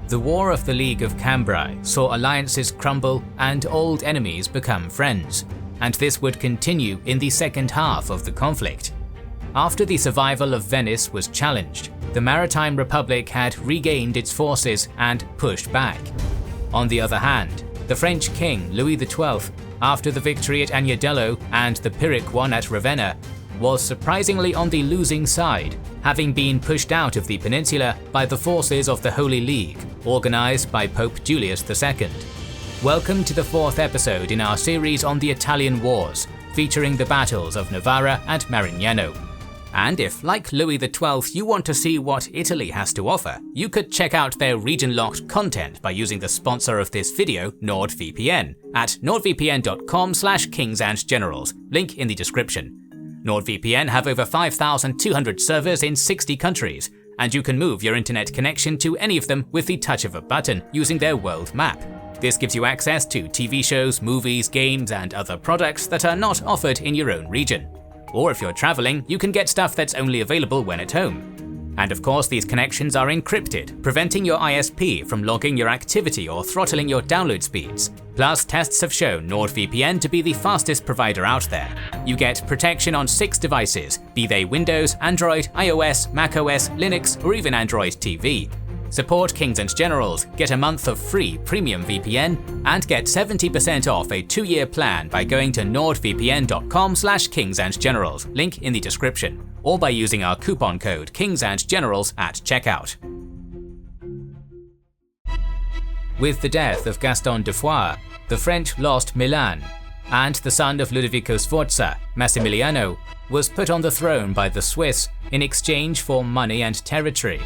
The War of the League of Cambrai saw alliances crumble and old enemies become friends, and this would continue in the second half of the conflict. After the survival of Venice was challenged, the Maritime Republic had regained its forces and pushed back. On the other hand, the French king Louis XII, after the victory at Agnadello and the Pyrrhic one at Ravenna, was surprisingly on the losing side, having been pushed out of the peninsula by the forces of the Holy League, organized by Pope Julius II. Welcome to the fourth episode in our series on the Italian Wars, featuring the battles of Novara and Marignano. And if, like Louis XII, you want to see what Italy has to offer, you could check out their region-locked content by using the sponsor of this video, NordVPN, at nordvpn.com/kingsandgenerals, link in the description. NordVPN have over 5,200 servers in 60 countries, and you can move your internet connection to any of them with the touch of a button using their world map. This gives you access to TV shows, movies, games, and other products that are not offered in your own region. Or if you're traveling, you can get stuff that's only available when at home. And of course, these connections are encrypted, preventing your ISP from logging your activity or throttling your download speeds. Plus, tests have shown NordVPN to be the fastest provider out there. You get protection on 6 devices, be they Windows, Android, iOS, macOS, Linux, or even Android TV. Support Kings and Generals, get a month of free premium VPN, and get 70% off a 2-year plan by going to nordvpn.com/kingsandgenerals, link in the description, or by using our coupon code KingsandGenerals at checkout. With the death of Gaston de Foix, the French lost Milan, and the son of Ludovico Sforza, Massimiliano, was put on the throne by the Swiss in exchange for money and territory.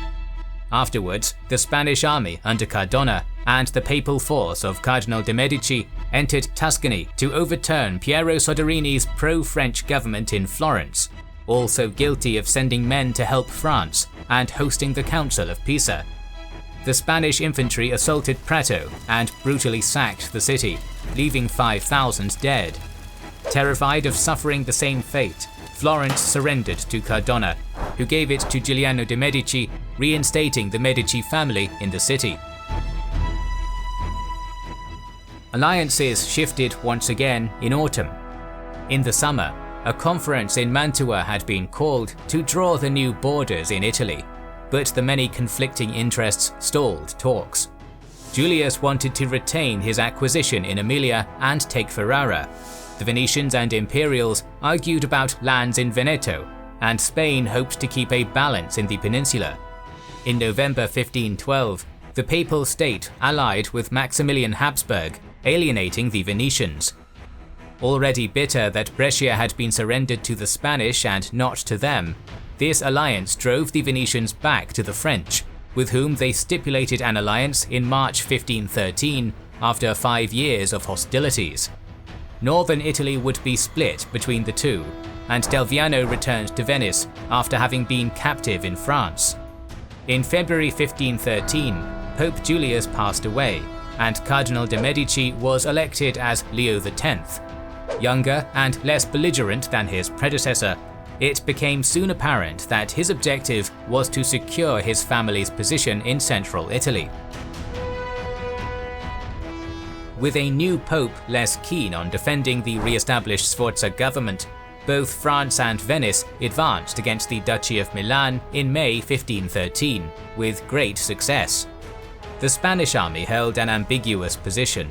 Afterwards, the Spanish army under Cardona and the papal force of Cardinal de' Medici entered Tuscany to overturn Piero Soderini's pro-French government in Florence, also guilty of sending men to help France and hosting the Council of Pisa. The Spanish infantry assaulted Prato and brutally sacked the city, leaving 5,000 dead. Terrified of suffering the same fate, Florence surrendered to Cardona, who gave it to Giuliano de' Medici, reinstating the Medici family in the city. Alliances shifted once again in autumn. In the summer, a conference in Mantua had been called to draw the new borders in Italy, but the many conflicting interests stalled talks. Julius wanted to retain his acquisition in Emilia and take Ferrara. The Venetians and Imperials argued about lands in Veneto, and Spain hoped to keep a balance in the peninsula. In November 1512, the Papal State allied with Maximilian Habsburg, alienating the Venetians. Already bitter that Brescia had been surrendered to the Spanish and not to them, this alliance drove the Venetians back to the French, with whom they stipulated an alliance in March 1513 after 5 years of hostilities. Northern Italy would be split between the two, and Delviano returned to Venice after having been captive in France. In February 1513, Pope Julius passed away, and Cardinal de' Medici was elected as Leo X. Younger and less belligerent than his predecessor, it became soon apparent that his objective was to secure his family's position in central Italy. With a new pope less keen on defending the re-established Sforza government, both France and Venice advanced against the Duchy of Milan in May 1513, with great success. The Spanish army held an ambiguous position.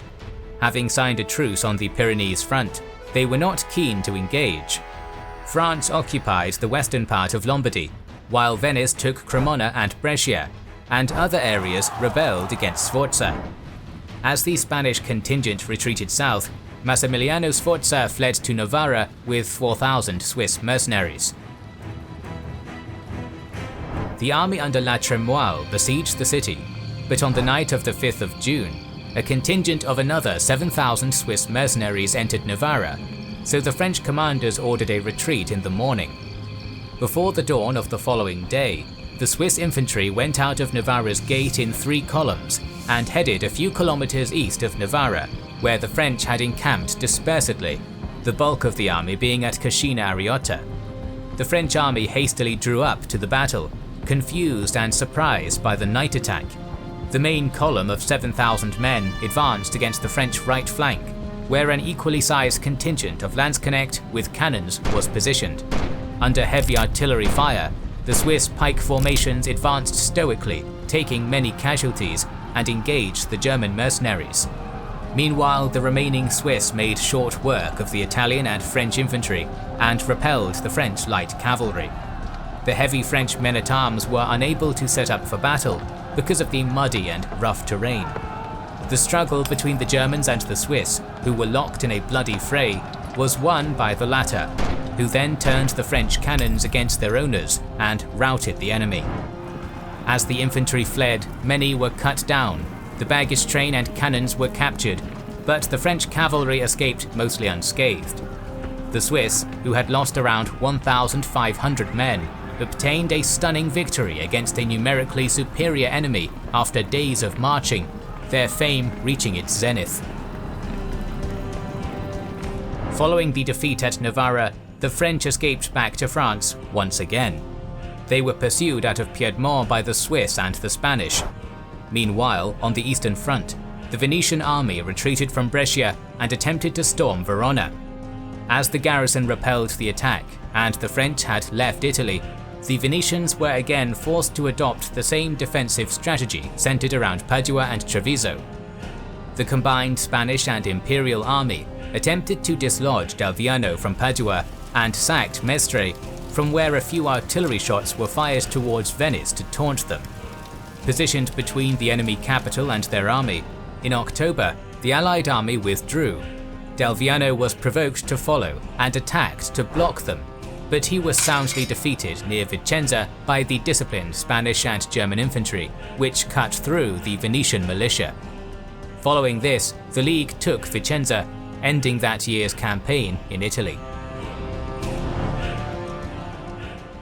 Having signed a truce on the Pyrenees front, they were not keen to engage. France occupied the western part of Lombardy, while Venice took Cremona and Brescia, and other areas rebelled against Sforza. As the Spanish contingent retreated south, Massimiliano Sforza fled to Novara with 4,000 Swiss mercenaries. The army under La Tremoille besieged the city, but on the night of the 5th of June, a contingent of another 7,000 Swiss mercenaries entered Novara, so the French commanders ordered a retreat in the morning. Before the dawn of the following day, the Swiss infantry went out of Novara's gate in 3 columns and headed a few kilometers east of Novara, where the French had encamped dispersedly, the bulk of the army being at Cascina Ariotta. The French army hastily drew up to the battle, confused and surprised by the night attack. The main column of 7,000 men advanced against the French right flank, where an equally sized contingent of Landsknecht with cannons was positioned. Under heavy artillery fire, the Swiss pike formations advanced stoically, taking many casualties, and engaged the German mercenaries. Meanwhile, the remaining Swiss made short work of the Italian and French infantry and repelled the French light cavalry. The heavy French men-at-arms were unable to set up for battle because of the muddy and rough terrain. The struggle between the Germans and the Swiss, who were locked in a bloody fray, was won by the latter, who then turned the French cannons against their owners and routed the enemy. As the infantry fled, many were cut down, the baggage train and cannons were captured, but the French cavalry escaped mostly unscathed. The Swiss, who had lost around 1,500 men, obtained a stunning victory against a numerically superior enemy after days of marching, their fame reaching its zenith. Following the defeat at Novara, the French escaped back to France once again. They were pursued out of Piedmont by the Swiss and the Spanish. Meanwhile, on the eastern front, the Venetian army retreated from Brescia and attempted to storm Verona. As the garrison repelled the attack and the French had left Italy, the Venetians were again forced to adopt the same defensive strategy centered around Padua and Treviso. The combined Spanish and Imperial army attempted to dislodge Delviano from Padua and sacked Mestre, from where a few artillery shots were fired towards Venice to taunt them. Positioned between the enemy capital and their army, in October, the Allied army withdrew. Delviano was provoked to follow and attacked to block them, but he was soundly defeated near Vicenza by the disciplined Spanish and German infantry, which cut through the Venetian militia. Following this, the League took Vicenza, ending that year's campaign in Italy.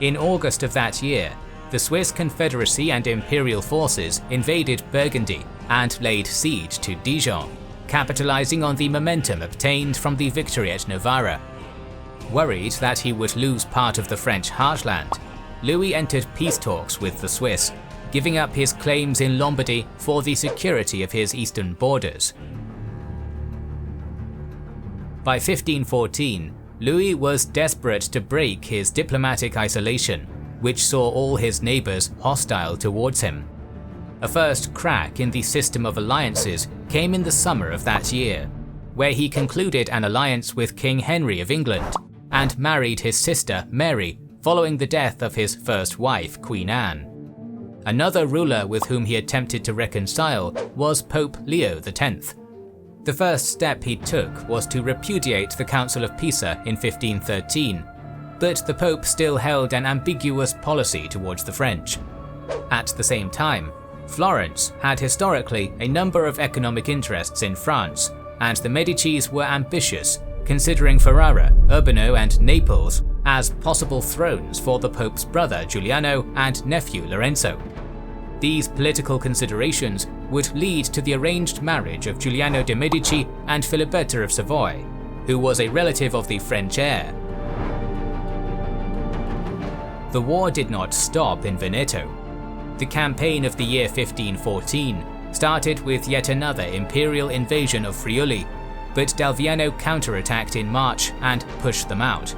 In August of that year, the Swiss Confederacy and Imperial forces invaded Burgundy and laid siege to Dijon, capitalizing on the momentum obtained from the victory at Novara. Worried that he would lose part of the French heartland, Louis entered peace talks with the Swiss, giving up his claims in Lombardy for the security of his eastern borders. By 1514, Louis was desperate to break his diplomatic isolation, which saw all his neighbors hostile towards him. A first crack in the system of alliances came in the summer of that year, where he concluded an alliance with King Henry of England and married his sister Mary following the death of his first wife, Queen Anne. Another ruler with whom he attempted to reconcile was Pope Leo X. The first step he took was to repudiate the Council of Pisa in 1513, but the Pope still held an ambiguous policy towards the French. At the same time, Florence had historically a number of economic interests in France, and the Medicis were ambitious, considering Ferrara, Urbino, and Naples as possible thrones for the Pope's brother Giuliano and nephew Lorenzo. These political considerations would lead to the arranged marriage of Giuliano de' Medici and Filiberta of Savoy, who was a relative of the French heir. The war did not stop in Veneto. The campaign of the year 1514 started with yet another imperial invasion of Friuli, but Delviano counterattacked in March and pushed them out.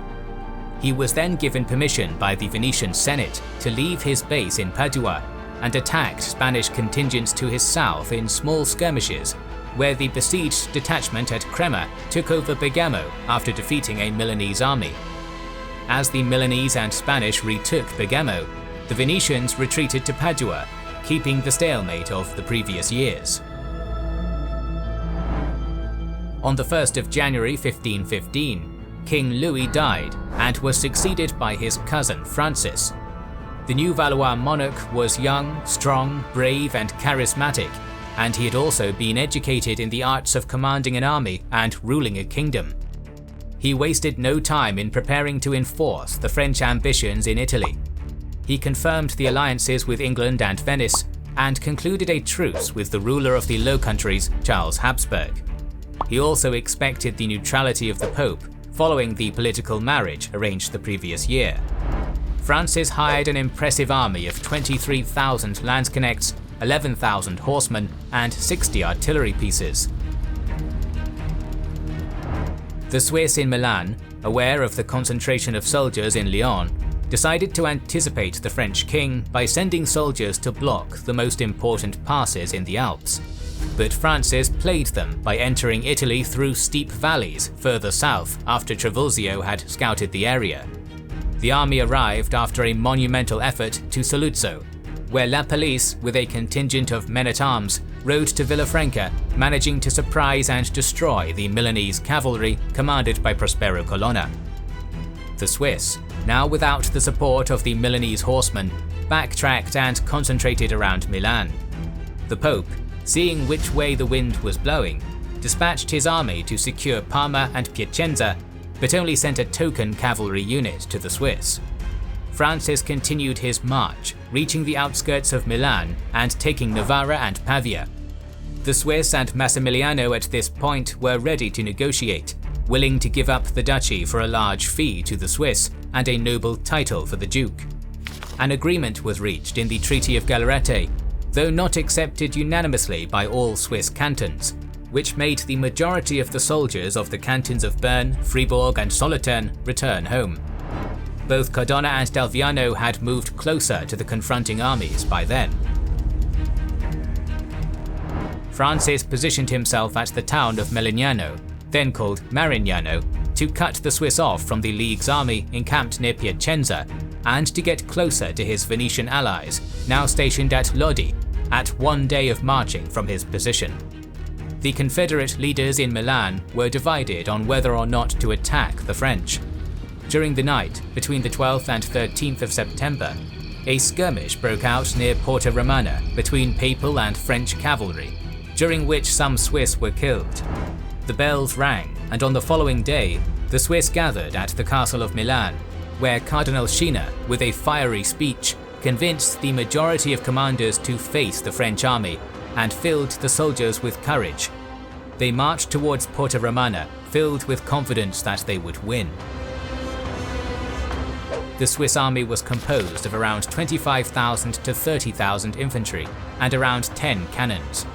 He was then given permission by the Venetian Senate to leave his base in Padua and attacked Spanish contingents to his south in small skirmishes, where the besieged detachment at Crema took over Bergamo after defeating a Milanese army. As the Milanese and Spanish retook Bergamo, the Venetians retreated to Padua, keeping the stalemate of the previous years. On the 1st of January 1515, King Louis died and was succeeded by his cousin Francis. The new Valois monarch was young, strong, brave, and charismatic, and he had also been educated in the arts of commanding an army and ruling a kingdom. He wasted no time in preparing to enforce the French ambitions in Italy. He confirmed the alliances with England and Venice, and concluded a truce with the ruler of the Low Countries, Charles Habsburg. He also expected the neutrality of the Pope, following the political marriage arranged the previous year. Francis hired an impressive army of 23,000 Landsknechts 11,000 horsemen, and 60 artillery pieces. The Swiss in Milan, aware of the concentration of soldiers in Lyon, decided to anticipate the French king by sending soldiers to block the most important passes in the Alps. But Francis played them by entering Italy through steep valleys further south after Trivulzio had scouted the area. The army arrived after a monumental effort to Saluzzo, where La Palisse, with a contingent of men-at-arms, rode to Villafranca, managing to surprise and destroy the Milanese cavalry commanded by Prospero Colonna. The Swiss, now without the support of the Milanese horsemen, backtracked and concentrated around Milan. The Pope, seeing which way the wind was blowing, dispatched his army to secure Parma and Piacenza, but only sent a token cavalry unit to the Swiss. Francis continued his march, reaching the outskirts of Milan and taking Novara and Pavia. The Swiss and Massimiliano at this point were ready to negotiate, willing to give up the duchy for a large fee to the Swiss and a noble title for the duke. An agreement was reached in the Treaty of Gallarete, though not accepted unanimously by all Swiss cantons, which made the majority of the soldiers of the cantons of Bern, Fribourg and Solothurn return home. Both Cardona and Delviano had moved closer to the confronting armies by then. Francis positioned himself at the town of Melignano, then called Marignano, to cut the Swiss off from the League's army encamped near Piacenza, and to get closer to his Venetian allies, now stationed at Lodi, at 1 day of marching from his position. The Confederate leaders in Milan were divided on whether or not to attack the French. During the night, between the 12th and 13th of September, a skirmish broke out near Porta Romana between Papal and French cavalry, during which some Swiss were killed. The bells rang, and on the following day, the Swiss gathered at the castle of Milan, where Cardinal Scina, with a fiery speech, convinced the majority of commanders to face the French army and filled the soldiers with courage. They marched towards Porta Romana, filled with confidence that they would win. The Swiss army was composed of around 25,000 to 30,000 infantry and around 10 cannons.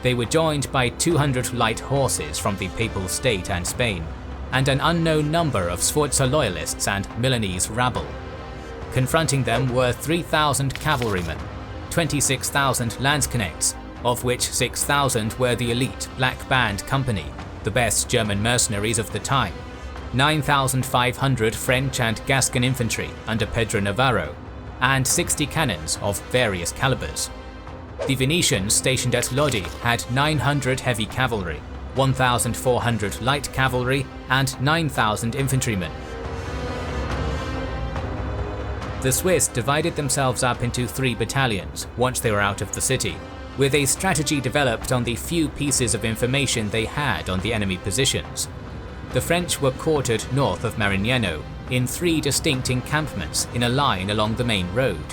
They were joined by 200 light horses from the Papal State and Spain, and an unknown number of Sforza loyalists and Milanese rabble. Confronting them were 3,000 cavalrymen, 26,000 landsknechts, of which 6,000 were the elite Black Band Company, the best German mercenaries of the time, 9,500 French and Gascon infantry under Pedro Navarro, and 60 cannons of various calibers. The Venetians stationed at Lodi had 900 heavy cavalry, 1,400 light cavalry, and 9,000 infantrymen. The Swiss divided themselves up into 3 battalions once they were out of the city, with a strategy developed on the few pieces of information they had on the enemy positions. The French were quartered north of Marignano in 3 distinct encampments in a line along the main road.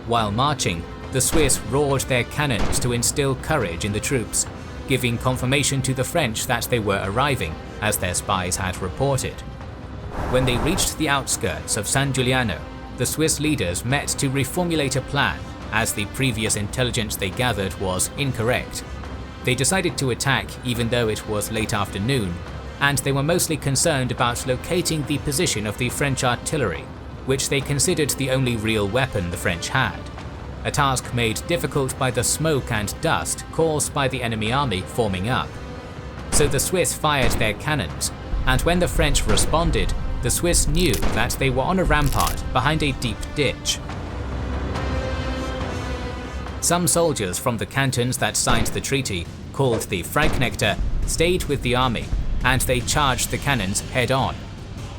While marching, the Swiss roared their cannons to instill courage in the troops, giving confirmation to the French that they were arriving, as their spies had reported. When they reached the outskirts of San Giuliano, the Swiss leaders met to reformulate a plan, as the previous intelligence they gathered was incorrect. They decided to attack even though it was late afternoon, and they were mostly concerned about locating the position of the French artillery, which they considered the only real weapon the French had. A task made difficult by the smoke and dust caused by the enemy army forming up. So the Swiss fired their cannons, and when the French responded, the Swiss knew that they were on a rampart behind a deep ditch. Some soldiers from the cantons that signed the treaty, called the Freiknechte, stayed with the army, and they charged the cannons head-on.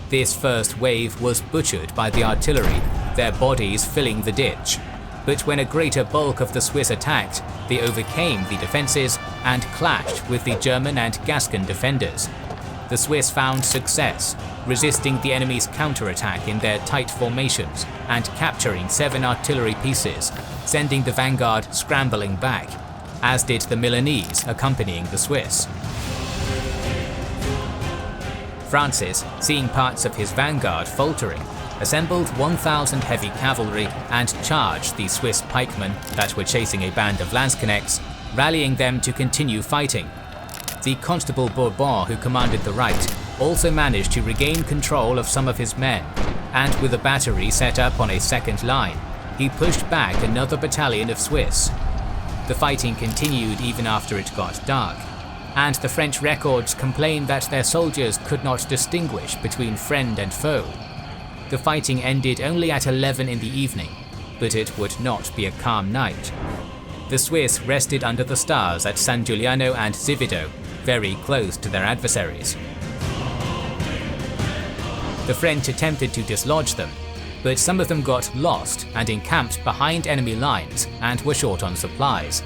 This first wave was butchered by the artillery, their bodies filling the ditch. But when a greater bulk of the Swiss attacked, they overcame the defences and clashed with the German and Gascon defenders. The Swiss found success, resisting the enemy's counterattack in their tight formations and capturing 7 artillery pieces, sending the vanguard scrambling back, as did the Milanese accompanying the Swiss. Francis, seeing parts of his vanguard faltering, assembled 1,000 heavy cavalry and charged the Swiss pikemen that were chasing a band of Landsknechts, rallying them to continue fighting. The Constable Bourbon, who commanded the right, also managed to regain control of some of his men, and with a battery set up on a second line, he pushed back another battalion of Swiss. The fighting continued even after it got dark, and the French records complain that their soldiers could not distinguish between friend and foe. The fighting ended only at 11 in the evening, but it would not be a calm night. The Swiss rested under the stars at San Giuliano and Zivido, very close to their adversaries. The French attempted to dislodge them, but some of them got lost and encamped behind enemy lines and were short on supplies.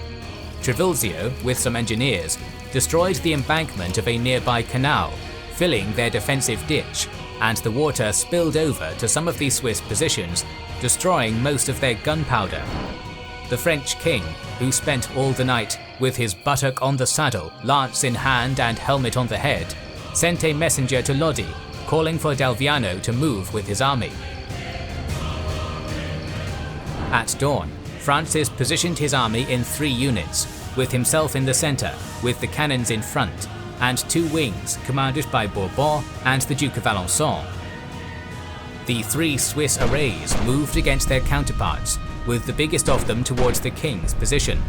Trivulzio, with some engineers, destroyed the embankment of a nearby canal, filling their defensive ditch, and the water spilled over to some of the Swiss positions, destroying most of their gunpowder. The French king, who spent all the night with his buttock on the saddle, lance in hand and helmet on the head, sent a messenger to Lodi, calling for Delviano to move with his army. At dawn, Francis positioned his army in 3 units, with himself in the centre, with the cannons in front, and 2 wings commanded by Bourbon and the Duke of Alençon. The 3 Swiss arrays moved against their counterparts, with the biggest of them towards the king's position.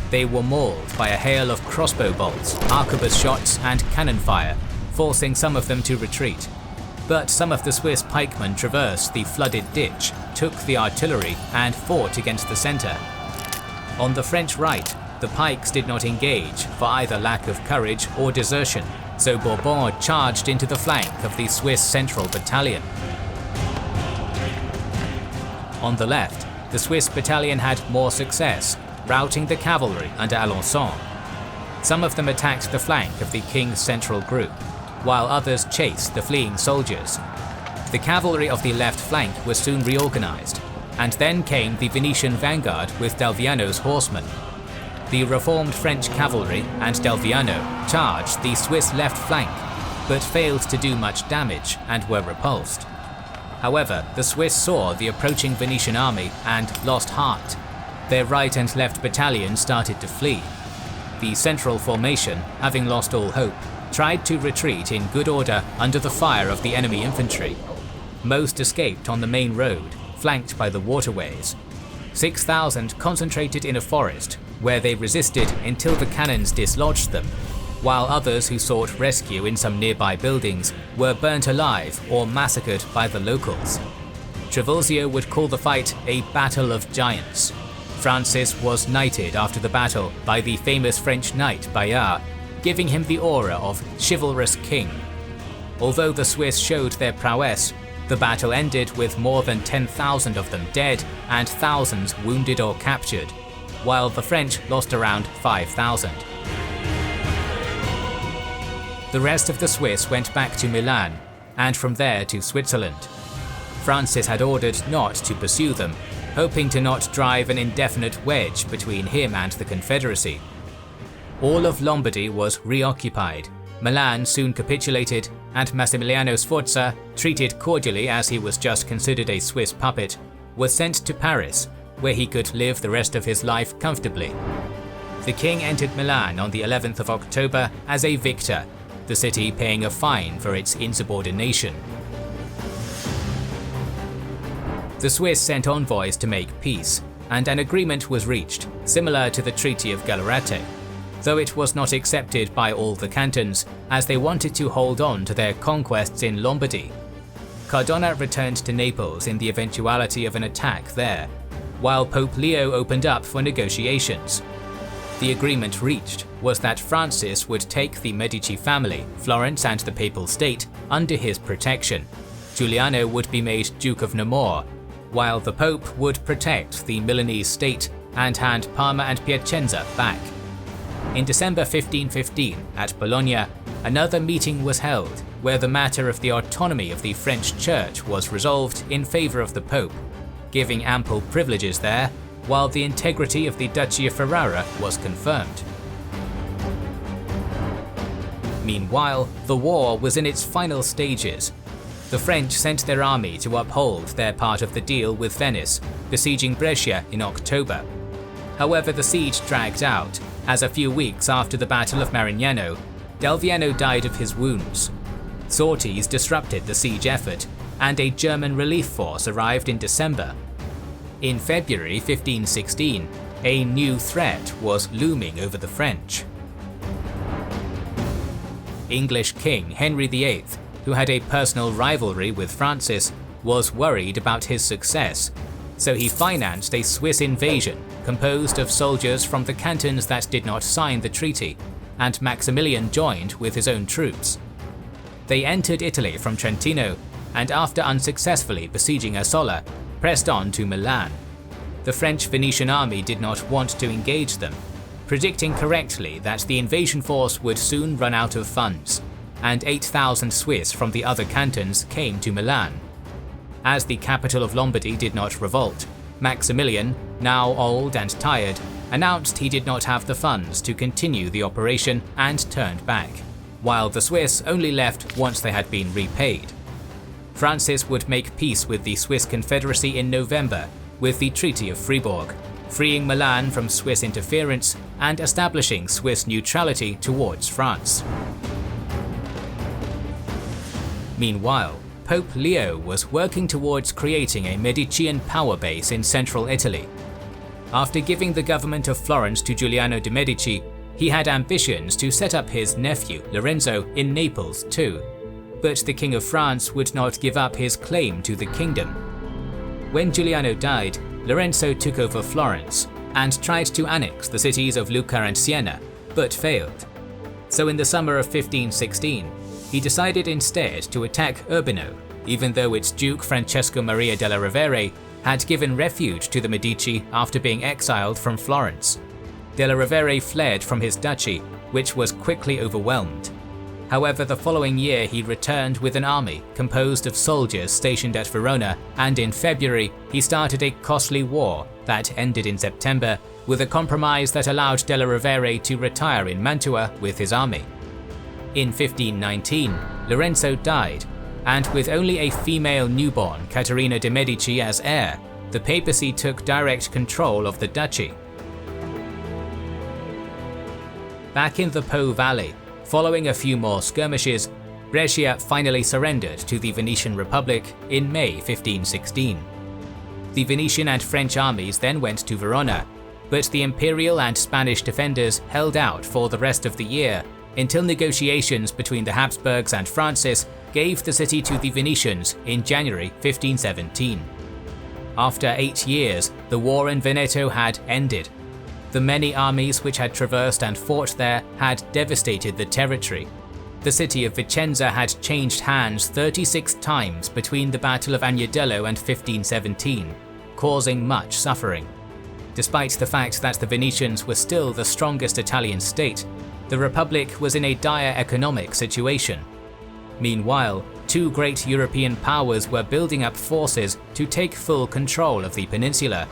They were mauled by a hail of crossbow bolts, arquebus shots and cannon fire, forcing some of them to retreat. But some of the Swiss pikemen traversed the flooded ditch, took the artillery and fought against the centre. On the French right, the pikes did not engage for either lack of courage or desertion, so Bourbon charged into the flank of the Swiss Central Battalion. On the left, the Swiss battalion had more success, routing the cavalry under Alençon. Some of them attacked the flank of the King's central group, while others chased the fleeing soldiers. The cavalry of the left flank was soon reorganized, and then came the Venetian vanguard with Delviano's horsemen. The reformed French cavalry and Delviano charged the Swiss left flank, but failed to do much damage and were repulsed. However, the Swiss saw the approaching Venetian army and lost heart. Their right and left battalions started to flee. The central formation, having lost all hope, tried to retreat in good order under the fire of the enemy infantry. Most escaped on the main road, flanked by the waterways. 6,000 concentrated in a forest, where they resisted until the cannons dislodged them, while others who sought rescue in some nearby buildings were burnt alive or massacred by the locals. Trivulzio would call the fight a battle of giants. Francis was knighted after the battle by the famous French knight Bayard, giving him the aura of chivalrous king. Although the Swiss showed their prowess, the battle ended with more than 10,000 of them dead and thousands wounded or captured, while the French lost around 5,000. The rest of the Swiss went back to Milan, and from there to Switzerland. Francis had ordered not to pursue them, hoping to not drive an indefinite wedge between him and the Confederacy. All of Lombardy was reoccupied, Milan soon capitulated, and Massimiliano Sforza, treated cordially as he was just considered a Swiss puppet, was sent to Paris, where he could live the rest of his life comfortably. The king entered Milan on the 11th of October as a victor, the city paying a fine for its insubordination. The Swiss sent envoys to make peace, and an agreement was reached, similar to the Treaty of Gallarate, though it was not accepted by all the cantons, as they wanted to hold on to their conquests in Lombardy. Cardona returned to Naples in the eventuality of an attack there, while Pope Leo opened up for negotiations. The agreement reached was that Francis would take the Medici family, Florence and the Papal State, under his protection. Giuliano would be made Duke of Nemours, while the Pope would protect the Milanese state and hand Parma and Piacenza back. In December 1515, at Bologna, another meeting was held where the matter of the autonomy of the French Church was resolved in favour of the Pope, giving ample privileges there, while the integrity of the Duchy of Ferrara was confirmed. Meanwhile, the war was in its final stages. The the French sent their army to uphold their part of the deal with Venice, besieging Brescia in October. However, the siege dragged out, as a few weeks after the Battle of Marignano, Del Viano died of his wounds. Sorties disrupted the siege effort, and a German relief force arrived in December. In February 1516, a new threat was looming over the French. English King Henry VIII, who had a personal rivalry with Francis, was worried about his success, so he financed a Swiss invasion composed of soldiers from the cantons that did not sign the treaty, and Maximilian joined with his own troops. They entered Italy from Trentino, and after unsuccessfully besieging Assola, pressed on to Milan. The French Venetian army did not want to engage them, predicting correctly that the invasion force would soon run out of funds, and 8,000 Swiss from the other cantons came to Milan. As the capital of Lombardy did not revolt, Maximilian, now old and tired, announced he did not have the funds to continue the operation and turned back, while the Swiss only left once they had been repaid. Francis would make peace with the Swiss Confederacy in November with the Treaty of Fribourg, freeing Milan from Swiss interference and establishing Swiss neutrality towards France. Meanwhile, Pope Leo was working towards creating a Medician power base in central Italy. After giving the government of Florence to Giuliano de' Medici, he had ambitions to set up his nephew, Lorenzo, in Naples too. But the King of France would not give up his claim to the kingdom. When Giuliano died, Lorenzo took over Florence and tried to annex the cities of Lucca and Siena, but failed. So in the summer of 1516, he decided instead to attack Urbino, even though its Duke Francesco Maria della Rovere had given refuge to the Medici after being exiled from Florence. Della Rovere fled from his duchy, which was quickly overwhelmed. However, the following year he returned with an army composed of soldiers stationed at Verona, and in February he started a costly war that ended in September with a compromise that allowed Della Rovere to retire in Mantua with his army. In 1519, Lorenzo died, and with only a female newborn, Caterina de' Medici, as heir, the papacy took direct control of the duchy. Back in the Po Valley, following a few more skirmishes, Brescia finally surrendered to the Venetian Republic in May 1516. The Venetian and French armies then went to Verona, but the Imperial and Spanish defenders held out for the rest of the year until negotiations between the Habsburgs and Francis gave the city to the Venetians in January 1517. After 8 years, the war in Veneto had ended. The many armies which had traversed and fought there had devastated the territory. The city of Vicenza had changed hands 36 times between the Battle of Agnadello and 1517, causing much suffering. Despite the fact that the Venetians were still the strongest Italian state, the Republic was in a dire economic situation. Meanwhile, two great European powers were building up forces to take full control of the peninsula.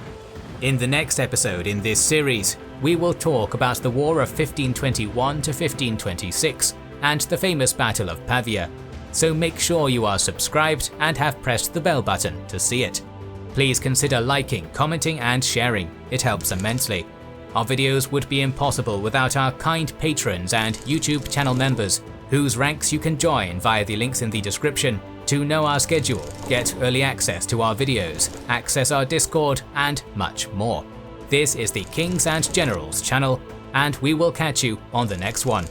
In the next episode in this series, we will talk about the War of 1521 to 1526 and the famous Battle of Pavia, so make sure you are subscribed and have pressed the bell button to see it. Please consider liking, commenting and sharing, it helps immensely. Our videos would be impossible without our kind patrons and YouTube channel members, whose ranks you can join via the links in the description to know our schedule, get early access to our videos, access our Discord, and much more. This is the Kings and Generals channel, and we will catch you on the next one.